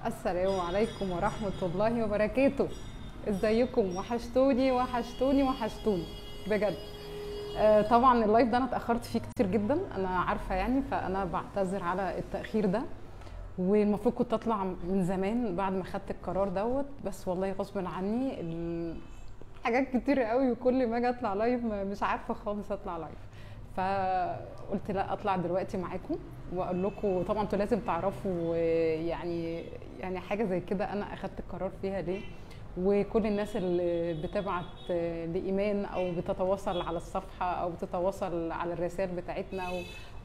السلام عليكم ورحمة الله وبركاته. ازيكم؟ وحشتوني وحشتوني وحشتوني بجد. طبعا اللايف ده انا اتأخرت فيه كتير جدا، انا عارفة يعني، فانا بعتذر على التأخير ده. والمفروض كنت اطلع من زمان بعد ما خدت القرار دوت، بس والله غصب عني حاجات كتير قوي، وكل ما اجي اطلع لايف مش عارفة خالص اطلع لايف. فقلت لا، اطلع دلوقتي معاكم واقول لكم. طبعا انتوا لازم تعرفوا يعني حاجه زي كده انا اخدت القرار فيها ليه. وكل الناس اللي بتبعت لايمان او بتتواصل على الصفحه او بتتواصل على الرسائل بتاعتنا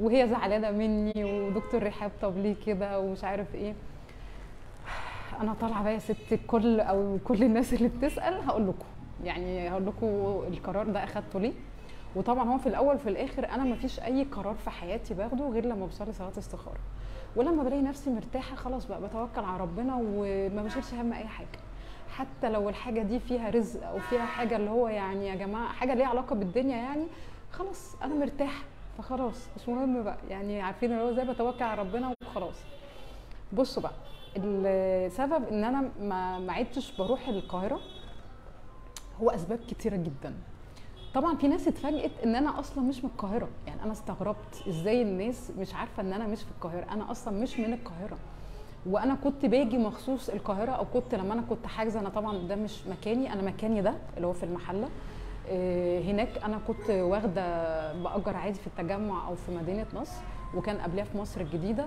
وهي زعلانه مني، ودكتور رحاب طب ليه كده ومش عارف ايه. انا طالعه بقى يا ست الكل او كل الناس اللي بتسال، هقول لكم يعني هقول لكم القرار ده اخدته ليه. وطبعا هو في الاول في الاخر انا ما فيش اي قرار في حياتي باخده غير لما بصلي صلاه استخاره، ولما بلاقي نفسي مرتاحه خلاص بقى بتوكل على ربنا وما بشيلش هم اي حاجه. حتى لو الحاجه دي فيها رزق او فيها حاجه اللي هو يعني يا جماعه حاجه ليها علاقه بالدنيا يعني، خلاص انا مرتاحه فخلاص مش مهم بقى، يعني عارفين اللي هو زي بتوكل على ربنا وخلاص. بصوا بقى، السبب ان انا ما عدتش بروح القاهره هو اسباب كتيره جدا. طبعا في ناس اتفاجئت ان انا اصلا مش من القاهره، يعني انا استغربت ازاي الناس مش عارفه ان انا مش في القاهره، انا اصلا مش من القاهره. وانا كنت باجي مخصوص القاهره، او كنت لما انا كنت حاجزه، انا طبعا ده مش مكاني، انا مكاني ده اللي هو في المحله. هناك انا كنت واخده باجر عادي في التجمع او في مدينه نصر، وكان قبلها في مصر الجديده.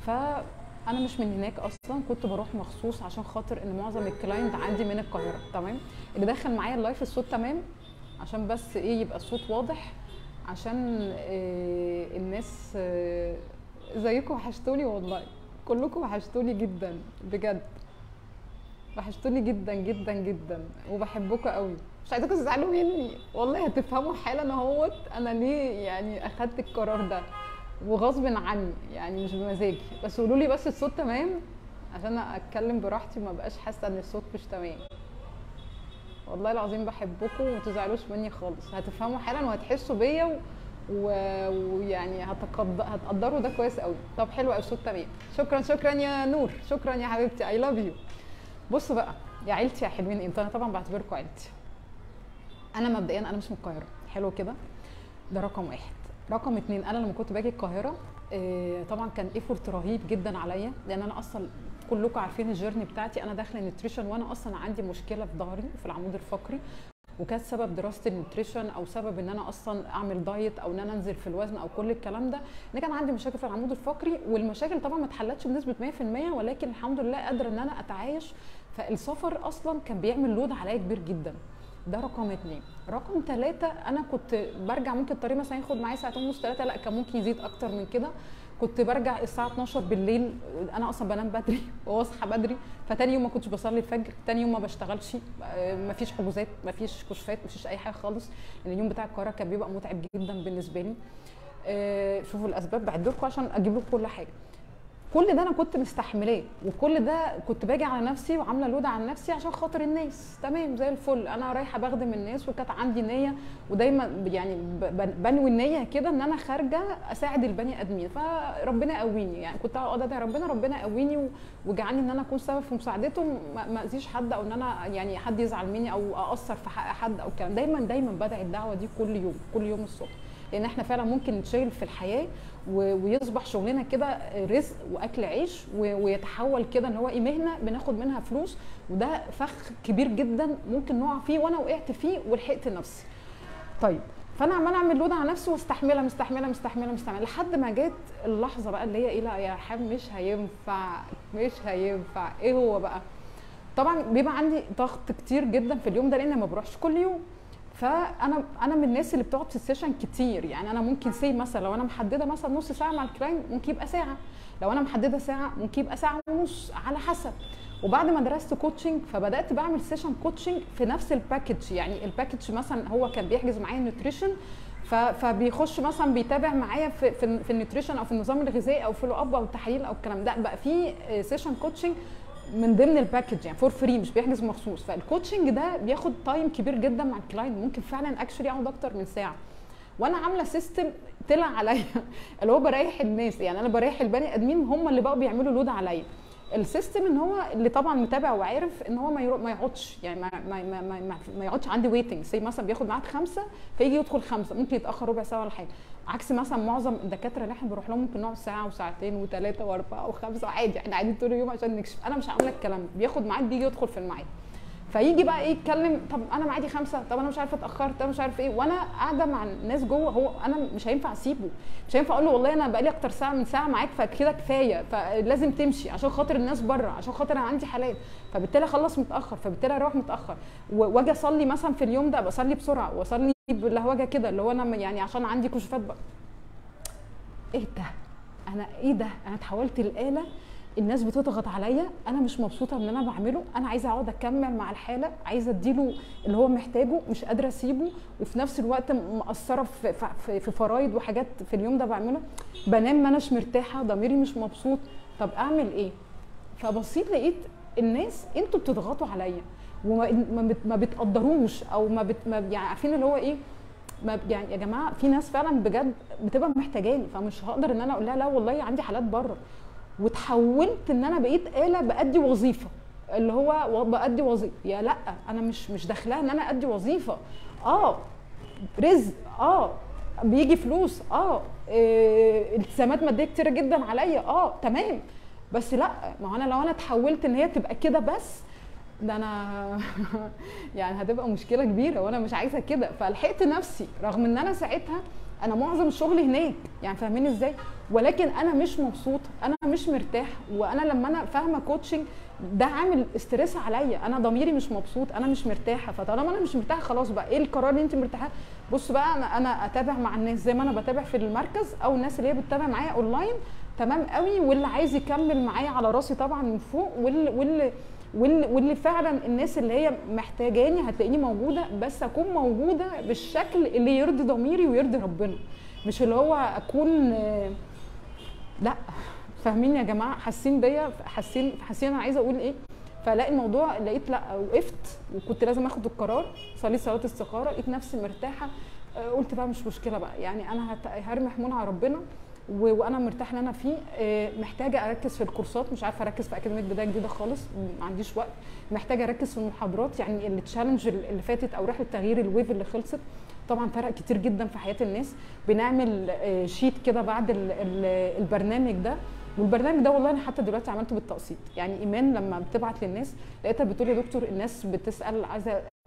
فانا مش من هناك اصلا، كنت بروح مخصوص عشان خاطر ان معظم الكلاينت عندي من القاهره. تمام. اللي دخل معايا اللايف الصوت تمام، عشان بس ايه يبقى الصوت واضح، عشان الناس زيكم وحشتوني والله، كلكم وحشتوني جدا بجد، وحشتوني جدا جدا جدا وبحبكم قوي. مش عايزاكم تزعلوا مني والله، هتفهموا حالا اهوت انا ليه يعني اخدت القرار ده، وغصب عني يعني مش بمزاجي. بس قولوا لي بس الصوت تمام عشان اتكلم براحتي وما بقاش حاسه ان الصوت مش تمام. والله العظيم بحبكم وما تزعلوش مني خالص، هتفهموا حالا وهتحسوا بيا ويعني هتقدروا ده كويس قوي. طب حلو قوي الصوت تمام. شكرا شكرا يا نور، شكرا يا حبيبتي، اي لاف يو. بصوا بقى يا عيلتي يا حلوين، انتوا انا طبعا بعتبركم عيلتي. انا مبدئيا انا مش من القاهره، حلو كده، ده رقم واحد. رقم اتنين، انا لما كنت باجي القاهره طبعا كان ايفورت رهيب جدا عليا، لان انا اصلا كلكم عارفين الجيرني بتاعتي، انا داخله نيوتريشن وانا اصلا عندي مشكله في ظهري وفي العمود الفقري، وكان سبب دراسه النيوتريشن او سبب ان انا اصلا اعمل دايت او ان انا انزل في الوزن او كل الكلام ده، ان كان عندي مشاكل في العمود الفقري. والمشاكل طبعا ما اتحلتش بنسبه 100%، ولكن الحمد لله قادره ان انا اتعايش. فالسفر اصلا كان بيعمل لود عليا كبير جدا. ده رقم اتنين. رقم تلاتة، انا كنت برجع ممكن الطريق مثلا ياخد معايا ساعتين ونص ثلاثه، لا كان ممكن يزيد اكتر من كده. كنت برجع الساعه 12 بالليل، انا اصلا بنام بدري واصحى بدري، فتاني يوم ما كنتش بصلي الفجر، تاني يوم ما بشتغلش، مفيش حجوزات مفيش كشوفات مفيش اي حاجه خالص، لان اليوم بتاع القاهره كان بيبقى متعب جدا بالنسبه لي. شوفوا الاسباب بعد لكم عشان اجيب لكم كل حاجه. كل ده انا كنت مستحملاه، وكل ده كنت باجي على نفسي وعامله لود على نفسي عشان خاطر الناس. تمام زي الفل، انا رايحه بخدم الناس وكانت عندي نيه، ودايما يعني بنوي النيه كده ان انا خارجه اساعد البني ادمين، فربنا يقويني. يعني كنت اقعد ادعي ربنا يقويني وجعلني ان انا اكون سبب في مساعدته، ما اذيش حد او ان انا يعني حد يزعل مني او اقصر في حق حد او كلام. دايما بدعي الدعوه دي كل يوم الصبح، لان احنا فعلا ممكن نتشغل في الحياه ويصبح شغلنا كده رزق واكل عيش، ويتحول كده ان هو ايه مهنه بناخد منها فلوس، وده فخ كبير جدا ممكن نقع فيه، وانا وقعت فيه ولحقت نفسي. طيب، فانا عماله اعمل لود على نفسي واستحملها مستحمله مستحمله مستحمله لحد ما جت اللحظه بقى اللي هي ايه، لا يا رحاب مش هينفع مش هينفع. ايه هو بقى؟ طبعا بيبقى عندي ضغط كتير جدا في اليوم ده لان ما بروحش كل يوم. فانا من الناس اللي بتقعد في السيشن كتير، يعني انا ممكن مثلا لو انا محدده مثلا نص ساعه مع الكلاينت ممكن يبقى ساعه، لو انا محدده ساعه ممكن يبقى ساعه ونص على حسب. وبعد ما درست كوتشنج فبدات بعمل سيشن كوتشنج في نفس الباكج، يعني الباكج مثلا هو كان بيحجز معايا نيوتريشن، فبيخش مثلا بيتابع معايا في النيوتريشن او في النظام الغذائي او فولو اب او التحاليل او الكلام ده، بقى في سيشن كوتشنج من ضمن الباكج يعني فور فري، مش بيحجز مخصوص. فالكوتشنج ده بياخد تايم كبير جدا مع الكلاينت، ممكن فعلا اكشلي اقعد اكتر من ساعه. وانا عامله سيستم طلع عليا اللي هو بريح الناس، يعني انا بريح البني ادمين، هم اللي بقوا بيعملوا لود عليا. السيستم ان هو اللي طبعا متابع وعارف ان هو ما يقعدش، يعني ما يقعدش عندي ويتنج، زي مثلا بياخد ميعاد 5 فيجي يدخل 5 ممكن يتاخر ربع ساعه ولا حاجه، عكس مثلا معظم الدكاتره اللي احنا بنروح لهم ممكن نقعد ساعه وساعتين وثلاثه واربعه وخمسه عادي، احنا قاعدين طول اليوم عشان نكشف. انا مش هعمل الكلام ده، بياخد ميعاد بيجي يدخل في الميعاد، فيجي بقى ايه يتكلم، طب انا ميعادي 5، طب انا مش عارفه اتاخرت، طب مش عارف ايه، وانا قاعده مع الناس جوه، هو انا مش هينفع اسيبه، مش هينفع اقول له والله انا بقالي اكتر ساعه من ساعه معاك فكده كفايه، فلازم تمشي عشان خاطر الناس بره، عشان خاطر انا عندي حالات، فبالتالي اخلص متاخر، فبالتالي اروح متاخر، واجي اصلي مثلا في اليوم ده بصلي بسرعه، واصلي بلهوجه كده اللي هو انا يعني عشان عندي كشوفات بقى. ايه ده؟ انا ايه ده؟ انا اتحولت لآلة، الناس بتضغط عليا، انا مش مبسوطه من اللي انا بعمله، انا عايزه اقعد اكمل مع الحاله، عايزه اديله اللي هو محتاجه، مش قادره اسيبه، وفي نفس الوقت مقصره في فرايض وحاجات في اليوم ده بعملها، بنام ما اناش مرتاحه، ضميري مش مبسوط، طب اعمل ايه؟ فبصيت لقيت الناس انتوا بتضغطوا عليا وما بتقدروش، او يعني عارفين اللي هو ايه، ما يعني يا جماعه في ناس فعلا بجد بتبقى محتاجاني، فمش هقدر ان انا اقول لها لا والله عندي حالات بره، وتحولت ان انا بقيت آلة بأدي وظيفه، اللي هو بأدي وظيفه، يا لا انا مش داخلها ان انا ادي وظيفه، رزق، بيجي فلوس، التزامات ماديه كتيره جدا عليا، تمام، بس لا، ما هو انا لو انا اتحولت ان هي تبقى كده بس، ده انا يعني هتبقى مشكله كبيره، وانا مش عايزه كده، فلحقت نفسي رغم ان انا ساعتها انا معظم الشغل هناك، يعني فاهمين ازاي، ولكن انا مش مبسوطه، انا مش مرتاحه، وانا لما انا فاهمه كوتشنج ده عامل استريس عليا، انا ضميري مش مبسوط، انا مش مرتاحه، فطالما انا مش مرتاحه خلاص بقى ايه القرار اللي انت مرتاحه؟ بص بقى انا اتابع مع الناس زي ما انا بتابع في المركز، او الناس اللي هي بتتابع معايا اونلاين، تمام قوي، واللي عايز يكمل معايا على راسي طبعا من فوق، واللي فعلا الناس اللي هي محتاجاني هتلاقيني موجوده، بس اكون موجوده بالشكل اللي يرضي ضميري ويرضي ربنا، مش اللي هو اكون لا. فاهمين يا جماعه؟ حاسين بيا، حاسين انا عايزه اقول ايه؟ فلاقي الموضوع، لقيت لا، وقفت وكنت لازم اخد القرار، صليت صلاه استخاره، لقيت نفسي مرتاحه، قلت بقى مش مشكله بقى، يعني انا هرمي حمولها على ربنا، وانا مرتاحه ان انا فيه، محتاجه اركز في الكورسات، مش عارفه اركز في اكاديميه بدايه جديده خالص، ما عنديش وقت، محتاجه اركز في المحاضرات، يعني التشالنج اللي فاتت او رحله تغيير الويف اللي خلصت طبعا فرق كتير جدا في حياه الناس، بنعمل شيت كده بعد البرنامج ده، والبرنامج ده والله انا حتى دلوقتي عملته بالتقسيط، يعني ايمان لما بتبعت للناس لقيتها بتقول يا دكتور الناس بتسال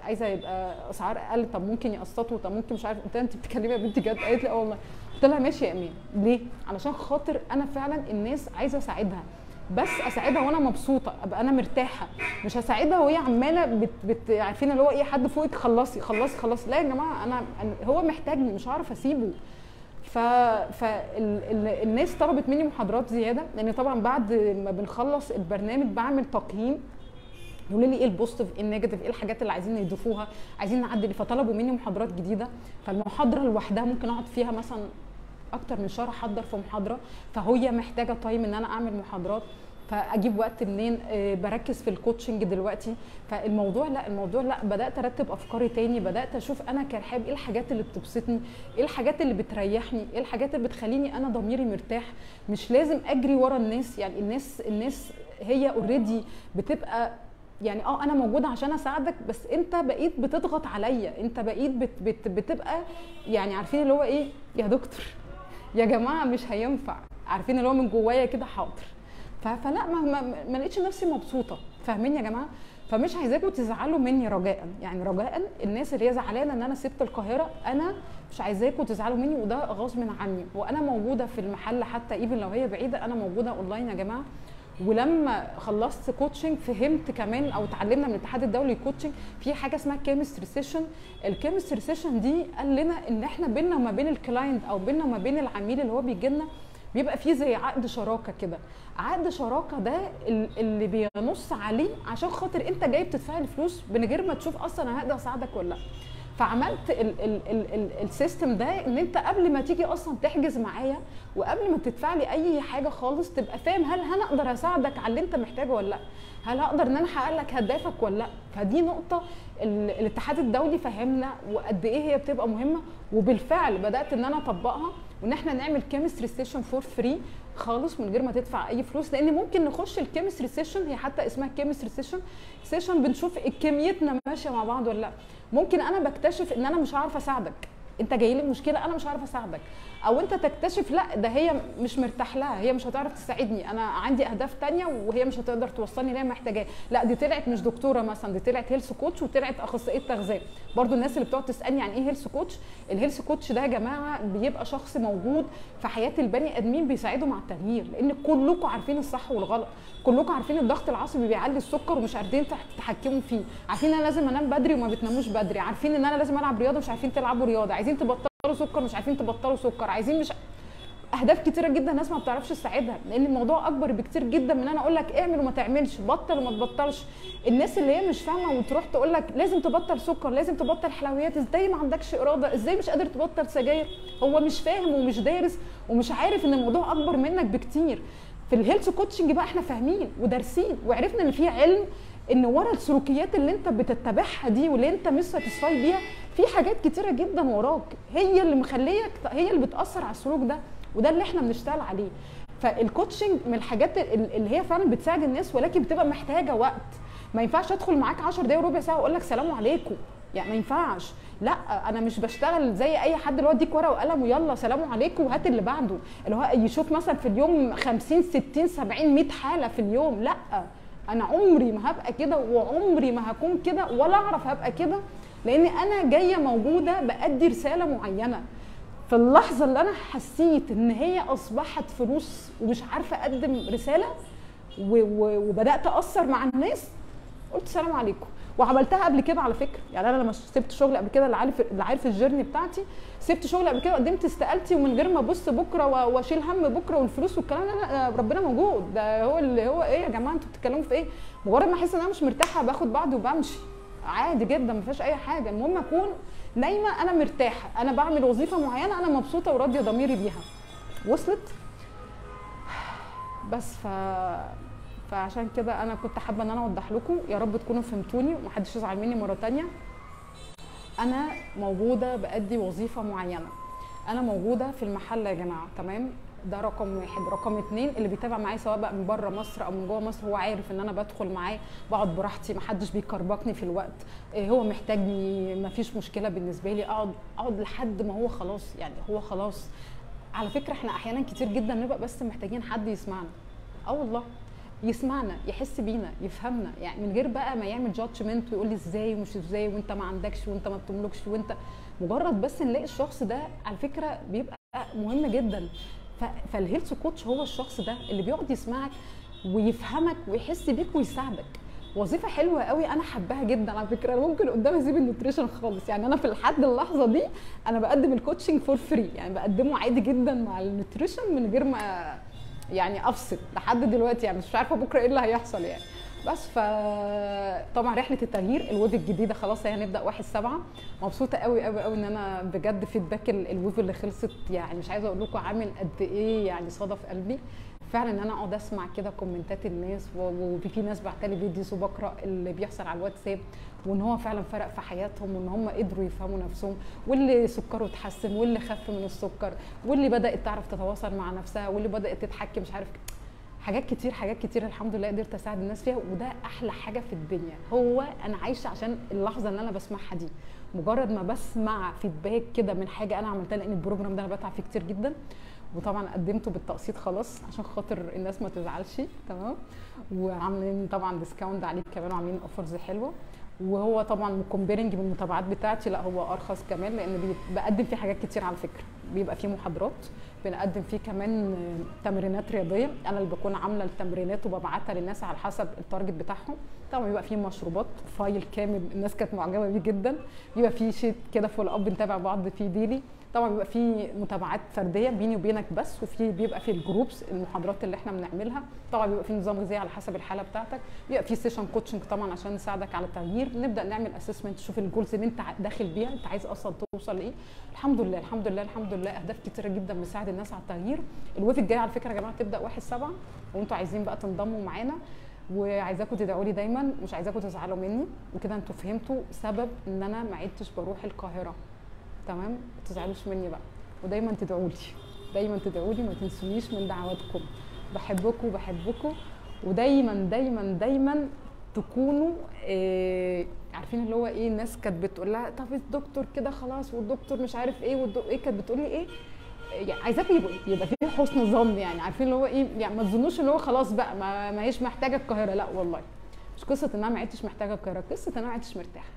عايزه يبقى اسعار اقل، طب ممكن يقسطوا، طب ممكن مش عارف، قلت لها انت بتتكلمي يا بنتي جد؟ قالت لي اه والله، قلت لها ماشي يا ايمان، ليه؟ علشان خاطر انا فعلا الناس عايزه اساعدها، بس اساعدها وانا مبسوطه، ابقى انا مرتاحه، مش هساعدها وهي عماله عارفين اللي هو ايه، حد فوقك خلصي خلصي خلصي، لا يا جماعه، انا هو محتاجني، مش هعرف اسيبه. فالناس طلبت مني محاضرات زياده، لان طبعا بعد ما بنخلص البرنامج بعمل تقييم، يقولوا لي ايه البوزيتيف، ايه النيجاتيف، ايه الحاجات اللي عايزين يضيفوها، عايزين نعدل، فطلبوا مني محاضرات جديده، فالمحاضره لوحدها ممكن اقعد فيها مثلا اكتر من شهر احضر في محاضره، فهي محتاجه تايم ان انا اعمل محاضرات، فاجيب وقت منين؟ بركز في الكوتشنج دلوقتي، فالموضوع لا، بدات ارتب افكاري تاني، بدات اشوف انا كرحاب ايه الحاجات اللي بتبسطني، ايه الحاجات اللي بتريحني، ايه الحاجات اللي بتخليني انا ضميري مرتاح، مش لازم اجري ورا الناس، يعني الناس هي اوريدي بتبقى يعني انا موجوده عشان اساعدك، بس انت بقيت بتضغط عليا، انت بقيت بتبقى يعني عارفين اللي هو ايه يا دكتور يا جماعه مش هينفع، عارفين اللي هو من جوايا كده حاضر، فلا ما لقيتش نفسي مبسوطه، فاهمين يا جماعه؟ فمش عايزاكم تزعلوا مني رجاء، يعني رجاء الناس اللي هي زعلانه ان انا سبت القاهره، انا مش عايزاكم تزعلوا مني، وده غصب عني، وانا موجوده في المحل حتى ايفن لو هي بعيده، انا موجوده اونلاين يا جماعه. ولما خلصت كوتشنج فهمت كمان، او اتعلمنا من الاتحاد الدولي كوتشنج في حاجه اسمها كيمستري سيشن، الكيمستري سيشن دي قال لنا ان احنا بيننا وما بين الكلاينت، او بيننا وما بين العميل اللي هو بيجي لنا، بيبقى فيه زي عقد شراكه كده، عقد شراكه ده اللي بينص عليه عشان خاطر انت جاي بتدفع لي فلوس من غير ما تشوف اصلا انا هقدر اساعدك ولا لا. فعملت السيستم ده ان انت قبل ما تيجي اصلا تحجز معايا، وقبل ما تدفع لي اي حاجه خالص، تبقى فاهم هل هنقدر اساعدك على اللي انت محتاجه ولا لا، هل هقدر ان انا احقق لك هدفك ولا لا. فدي نقطه الاتحاد الدولي فهمنا وقد ايه هي بتبقى مهمه، وبالفعل بدات ان انا اطبقها، وان احنا نعمل كيمستري ستيشن فور فري خالص من غير ما تدفع اي فلوس، لان ممكن نخش الكيمستري سيشن، هي حتى اسمها كيمستري سيشن بنشوف كميتنا ماشيه مع بعض ولا لا. ممكن انا بكتشف ان انا مش عارفه اساعدك، انت جاي لي مشكله انا مش عارفه اساعدك، او انت تكتشف لا ده هي مش مرتاح لها، هي مش هتعرف تساعدني، انا عندي اهداف تانية وهي مش هتقدر توصلني اللي هي محتاجاه، لا دي طلعت مش دكتوره مثلا، دي طلعت هيلث كوتش وطلعت اخصائيه تغذيه. برضو الناس اللي بتقعد تسالني عن ايه هيلث كوتش، الهيلث كوتش ده يا جماعه بيبقى شخص موجود في حياه البني ادمين بيساعدوا مع التغيير، لان كلكم عارفين الصح والغلط، كلكم عارفين الضغط العصبي بيعلي السكر ومش عارفين تتحكموا فيه، عارفين ان انا لازم انام بدري وما بتناموش بدري، عارفين ان انا لازم العب رياضه مش عارفين تلعبوا رياضه، عايزين تبطلوا سكر مش عارفين تبطلوا سكر، عايزين مش اهداف كتيره جدا الناس ما بتعرفش تساعدها، لان الموضوع اكبر بكتير جدا من انا اقول لك اعمل وما تعملش، بطل وما تبطلش. الناس اللي هي مش فاهمه وتروح تقول لك لازم تبطل سكر، لازم تبطل حلويات، ازاي ما عندكش اراده، ازاي مش قادر تبطل سجاير، هو مش فاهم ومش دارس ومش عارف ان الموضوع اكبر منك بكتير. في الهيلث كوتشنج بقى احنا فاهمين ودارسين وعرفنا ان في علم ان ورا السلوكيات اللي انت بتتبعها دي واللي انت مش ساتسفاي بيها في حاجات كتيره جدا وراك هي اللي مخليك، هي اللي بتاثر على السلوك ده، وده اللي احنا بنشتغل عليه. فالكوتشنج من الحاجات اللي هي فعلا بتساعد الناس، ولكن بتبقى محتاجه وقت. ما ينفعش ادخل معاك 10 دقايق وربع ساعه واقول لك سلام عليكم، يعني ما ينفعش. لا انا مش بشتغل زي اي حد اللي هو اديك ورقه وقلم ويلا سلام عليكم وهات اللي بعده، اللي هو يشوف مثلا في اليوم 50 60 70 100 حاله في اليوم. لا انا عمري ما هبقى كده وعمري ما هكون كده ولا اعرف هبقى كده، لان انا جايه موجوده بادي رساله معينه. في اللحظه اللي انا حسيت ان هي اصبحت فلوس ومش عارفه اقدم رساله وبدات اثر مع الناس، قلت سلام عليكم. وعملتها قبل كده على فكره، يعني انا لما سبت شغل قبل كده، اللي عارف الجيرني بتاعتي، سبت شغل قبل كده وقدمت استقالتي ومن غير ما ابص بكره واشيل هم بكره والفلوس والكلام ده. لا ربنا موجود، ده هو اللي هو ايه يا جماعه انتوا بتتكلموا في ايه؟ مجرد ما احس ان انا مش مرتاحه باخد بعضي وبمشي عادي جدا، ما فيهاش اي حاجه. المهم اكون نايمه انا مرتاحه، انا بعمل وظيفه معينه انا مبسوطه وراضيه ضميري بيها. وصلت؟ بس فعشان كده انا كنت حابه ان انا اوضح لكم، يا رب تكونوا فهمتوني ومحدش يزعل مني مره ثانيه. انا موجوده بادي وظيفه معينه، انا موجوده في المحل يا جماعه، تمام؟ ده رقم واحد. رقم اتنين، اللي بيتابع معايا سواء بقى من بره مصر او من جوه مصر هو عارف ان انا بدخل معاه بقعد براحتي، محدش بيكربكني في الوقت، هو محتاجني مفيش مشكله بالنسبه لي، اقعد لحد ما هو خلاص، يعني هو خلاص. على فكره احنا احيانا كتير جدا نبقى بس محتاجين حد يسمعنا، والله يسمعنا، يحس بينا، يفهمنا، يعني من غير بقى ما يعمل جادجمنت ويقول لي ازاي ومش ازاي وانت ما عندكش وانت ما بتملكش وانت، مجرد بس نلاقي الشخص ده على فكره بيبقى مهم جدا. فالهيلث كوتش هو الشخص ده اللي بيقعد يسمعك ويفهمك ويحس بيك ويساعدك. وظيفه حلوه قوي انا حباها جدا على فكره. انا ممكن قدام اسيب النيوتريشن خالص، يعني انا في لحد اللحظه دي انا بقدم الكوتشنج فور فري، يعني بقدمه عادي جدا مع النيوتريشن من غير ما يعني افصل لحد دلوقتي، يعني مش عارفه بكره ايه اللي هيحصل يعني. بس طبعا رحله التغيير الويف الجديده خلاص هي هنبدا 1/7. مبسوطه قوي قوي قوي ان انا بجد فيدباك الويف اللي خلصت، يعني مش عايزه اقول لكم عامل قد ايه، يعني صدف قلبي فعلا ان انا اقعد اسمع كده كومنتات الناس، وفي ناس بعتلي فيديوز وبقرا اللي بيحصل على الواتساب، وان هو فعلا فرق في حياتهم وان هم قدروا يفهموا نفسهم، واللي سكره اتحسن واللي خف من السكر واللي بدات تعرف تتواصل مع نفسها واللي بدات تتحكم مش عارف حاجات كتير الحمد لله قدرت اساعد الناس فيها. وده احلى حاجه في الدنيا، هو انا عايشه عشان اللحظه اللي انا بسمعها دي، مجرد ما بسمع فيدباك كده من حاجه انا عملتها، لان البروجرام ده انا بتعب فيه كتير جدا، وطبعا قدمته بالتقسيط خلاص عشان خاطر الناس ما تزعلش، تمام؟ وعاملين طبعا ديسكاونت عليه كمان وعاملين اوفرز حلوه، وهو طبعا كومبيرنج بالمتابعات بتاعتي لا هو ارخص كمان، لان بقدم فيه حاجات كتير على فكره، بيبقى فيه محاضرات، بنقدم فيه كمان تمرينات رياضيه، انا اللي بكون عامله التمرينات وببعتها للناس على حسب التارجت بتاعهم. طبعا بيبقى فيه مشروبات، فايل كامل الناس كانت معجبه بيه جدا، بيبقى فيه شيت كده فول اب بنتابع بعض فيه ديلي. طبعا بيبقى في متابعات فرديه بيني وبينك بس، وفي بيبقى في الجروبس المحاضرات اللي احنا بنعملها. طبعا بيبقى في نظام غذائي على حسب الحاله بتاعتك، بيبقى في سيشن كوتشنج طبعا عشان نساعدك على التغيير، نبدا نعمل اسسمنت تشوف الجولز اللي انت داخل بيها، انت عايز اصلا توصل لايه. الحمد لله الحمد لله الحمد لله اهداف كتيره جدا بنساعد الناس على التغيير. الويف الجاي على فكره يا جماعه تبدا 1/7، وانتوا عايزين بقى تنضموا معانا، وعايزاكم تدعوا لي دايما، مش عايزاكم تزعلوا مني، وكده انتوا فهمتوا سبب ان انا ما عدتش بروح القاهره، تمام؟ ما تزعلوش مني بقى، ودايما تدعوا لي. دايما تدعوا لي، ما تنسونيش من دعواتكم. بحبكم بحبكم، ودايما دايما دايما تكونوا عارفين اللي هو ايه. الناس كانت بتقول لها طب الدكتور كده خلاص، والدكتور مش عارف ايه، والدكتور ايه، كانت بتقول لي ايه يعني عايزاكم يبقى في حسن ظن، يعني عارفين اللي هو ايه، يعني ما تظنوش اللي هو خلاص بقى ما هيش محتاجه القاهره. لا والله، مش قصه ان انا ما عدتش محتاجه القاهره، قصه ان انا ما عدتش مرتاحه،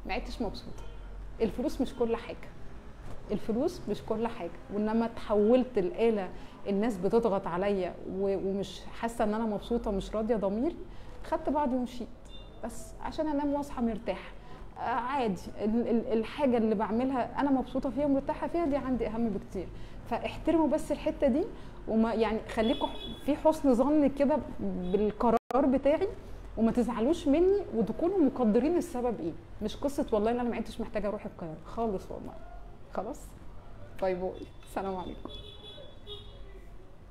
ما عدتش مبسوطه. الفلوس مش كل حاجه، الفلوس مش كل حاجه، وانما تحولت الآلة الناس بتضغط عليا ومش حاسه ان انا مبسوطه، مش راضيه ضميري، خدت بعضي ومشيت بس عشان انام واصحى مرتاحه. عادي، الحاجه اللي بعملها انا مبسوطه فيها ومرتاحه فيها دي عندي اهم بكتير. فاحترموا بس الحته دي، وما يعني خليكم في حسن ظن كده بالقرار بتاعي، وما تزعلوش مني، وتكونوا مقدرين السبب ايه. مش قصه والله ان انا ما عدتش محتاجه اروح القاهره خالص والله. خلاص، باي باي، السلام عليكم.